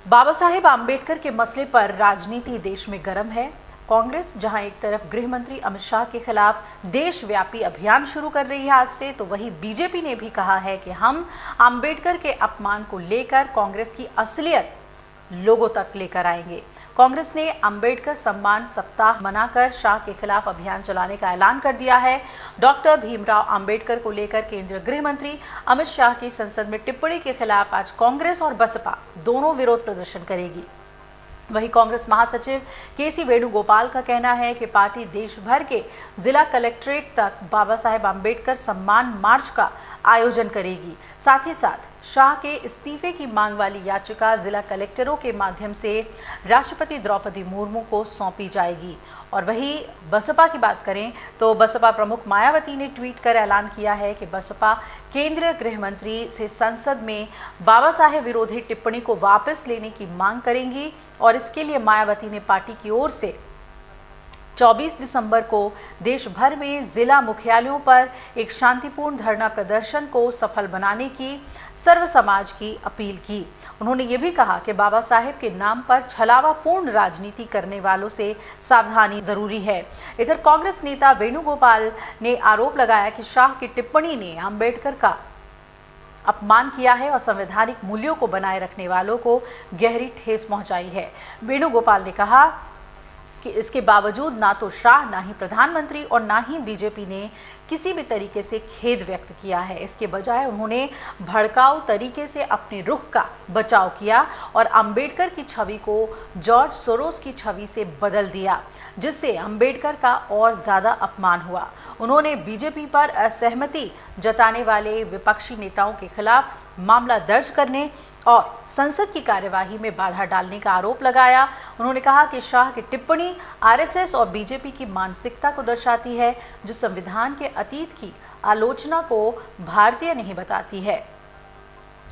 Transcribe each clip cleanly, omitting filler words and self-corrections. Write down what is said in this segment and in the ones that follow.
बाबा साहेब आम्बेडकर के मसले पर राजनीति देश में गर्म है। कांग्रेस जहां एक तरफ गृह मंत्री अमित शाह के खिलाफ देशव्यापी अभियान शुरू कर रही है आज से, तो वहीं बीजेपी ने भी कहा है कि हम आम्बेडकर के अपमान को लेकर कांग्रेस की असलियत लोगों तक लेकर आएंगे। कांग्रेस ने अंबेडकर सम्मान सप्ताह मनाकर शाह के खिलाफ अभियान चलाने का ऐलान कर दिया है। डॉक्टर भीमराव अंबेडकर को लेकर केंद्रीय गृह मंत्री अमित शाह की संसद में टिप्पणी के खिलाफ आज कांग्रेस और बसपा दोनों विरोध प्रदर्शन करेगी। वहीं कांग्रेस महासचिव केसी वेणुगोपाल का कहना है कि पार्टी देश भर के जिला कलेक्ट्रेट तक बाबा साहेब आम्बेडकर सम्मान मार्च का आयोजन करेगी। साथ ही साथ शाह के इस्तीफे की मांग वाली याचिका जिला कलेक्टरों के माध्यम से राष्ट्रपति द्रौपदी मुर्मू को सौंपी जाएगी। और वहीं बसपा की बात करें तो बसपा प्रमुख मायावती ने ट्वीट कर ऐलान किया है कि बसपा केंद्रीय गृह मंत्री से संसद में बाबा साहेब विरोधी टिप्पणी को वापस लेने की मांग करेंगी और इसके लिए मायावती ने पार्टी की ओर से 24 दिसंबर को देश भर में जिला मुख्यालयों पर एक शांतिपूर्ण धरना प्रदर्शन को सफल बनाने की सर्व समाज की अपील की। उन्होंने ये भी कहा कि बाबा साहेब के नाम पर छलावापूर्ण राजनीति करने वालों से सावधानी जरूरी है। इधर कांग्रेस नेता वेणुगोपाल ने आरोप लगाया कि शाह की टिप्पणी ने अंबेडकर का अपमान किया है और संवैधानिक मूल्यों को बनाए रखने वालों को गहरी ठेस पहुंचाई है। वेणुगोपाल ने कहा कि इसके बावजूद ना तो शाह, ना ही प्रधानमंत्री और ना ही बीजेपी ने किसी भी तरीके से खेद व्यक्त किया है। इसके बजाय उन्होंने भड़काऊ तरीके से अपने रुख का बचाव किया और अंबेडकर की छवि को जॉर्ज सोरोस की छवि से बदल दिया, जिससे अंबेडकर का और ज्यादा अपमान हुआ। उन्होंने बीजेपी पर असहमति जताने वाले विपक्षी नेताओं के खिलाफ मामला दर्ज करने और संसद की कार्यवाही में बाधा डालने का आरोप लगाया। उन्होंने कहा कि शाह की टिप्पणी आरएसएस और बीजेपी की मानसिकता को दर्शाती है, जो संविधान के अतीत की आलोचना को भारतीय नहीं बताती है।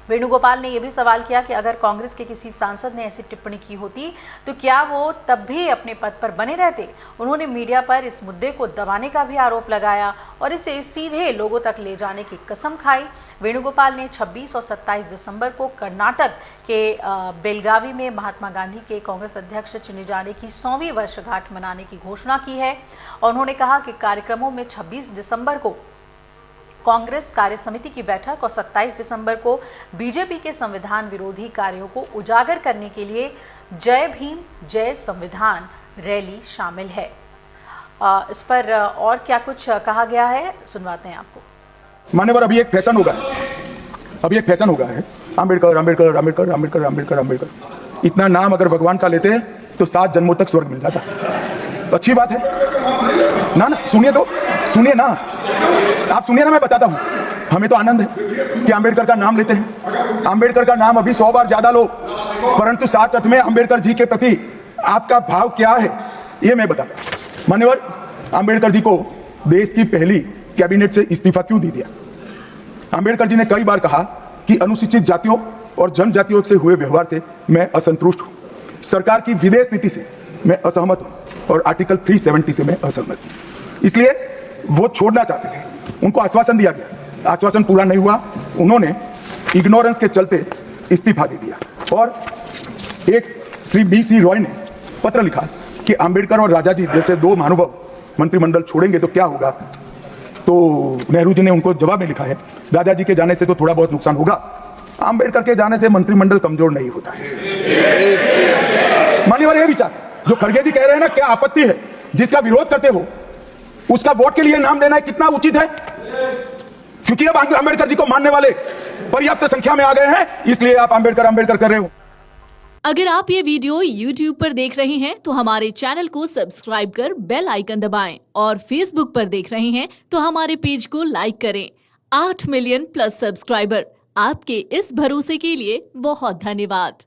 वेणुगोपाल ने यह भी सवाल किया कि अगर कांग्रेस के किसी सांसद ने ऐसी टिप्पणी की होती तो क्या वो तब भी अपने पद पर बने रहते। उन्होंने मीडिया पर इस मुद्दे को दबाने का भी आरोप लगाया और इसे सीधे लोगों तक ले जाने की कसम खाई। वेणुगोपाल ने 26 और 27 दिसंबर को कर्नाटक के बेलगावी में महात्मा गांधी के कांग्रेस अध्यक्ष चुने जाने की 100वीं वर्षगांठ मनाने की घोषणा की है और उन्होंने कहा कि कार्यक्रमों में 26 दिसंबर को कांग्रेस कार्य समिति की बैठक और 27 दिसंबर को बीजेपी के संविधान विरोधी कार्यों को उजागर करने के लिए जय भीम जय संविधान रैली शामिल है। इस पर और क्या कुछ कहा गया है, सुनवाते हैं आपको। मान्यवर, अभी एक फैशन होगा है आम्बेडकर आम्बेडकर आम्बेडकर आम्बेडकर आम्बेडकर आम्बेडकर। इतना नाम अगर भगवान का लेते हैं तो 7 जन्मों तक स्वर्ग मिल जाता। अच्छी बात है ना। सुनिए तो, सुनिए ना, आप सुनिए ना, मैं बताता हूं। हमें तो आनंद है कि अंबेडकर का नाम लेते हैं। अंबेडकर का नाम अभी 100 बार ज्यादा लो, परंतु साथ साथ में अंबेडकर जी के प्रति आपका भाव क्या है ये मैं बताता हूं। मान्यवर, अंबेडकर जी को देश की पहली कैबिनेट से इस्तीफा क्यों दे दिया? अंबेडकर जी ने कई बार कहा कि अनुसूचित जातियों और जनजातियों से हुए व्यवहार से मैं असंतुष्ट हूं, सरकार की विदेश नीति से मैं असहमत हूं और आर्टिकल 370 से मैं असहमत हूं। इसलिए वो छोड़ना चाहते थे। उनको आश्वासन दिया गया, आश्वासन पूरा नहीं हुआ। उन्होंने इग्नोरेंस के चलते इस्तीफा दे दिया और एक श्री BC रॉय ने पत्र लिखा कि अंबेडकर और राजा जी जैसे 2 महानुभाव मंत्रिमंडल छोड़ेंगे तो क्या होगा। तो नेहरू जी ने उनको जवाब में लिखा है, राजा जी के जाने से तो थोड़ा बहुत नुकसान होगा, अंबेडकर के जाने से मंत्रिमंडल कमजोर नहीं होता है। मान्यवर, ये विचार जो खड़गे जी कह रहे हैं ना, क्या आपत्ति है? जिसका विरोध करते हो उसका वोट के लिए नाम देना कितना उचित है? क्योंकि अब अंबेडकर जी को मानने वाले पर्याप्त संख्या में आ गए हैं, इसलिए आप अंबेडकर अंबेडकर कर रहे हो। अगर आप ये वीडियो YouTube पर देख रहे हैं तो हमारे चैनल को सब्सक्राइब कर बेल आइकन दबाएं और Facebook पर देख रहे हैं तो हमारे पेज को लाइक करें। 8 मिलियन प्लस सब्सक्राइबर, आपके इस भरोसे के लिए बहुत धन्यवाद।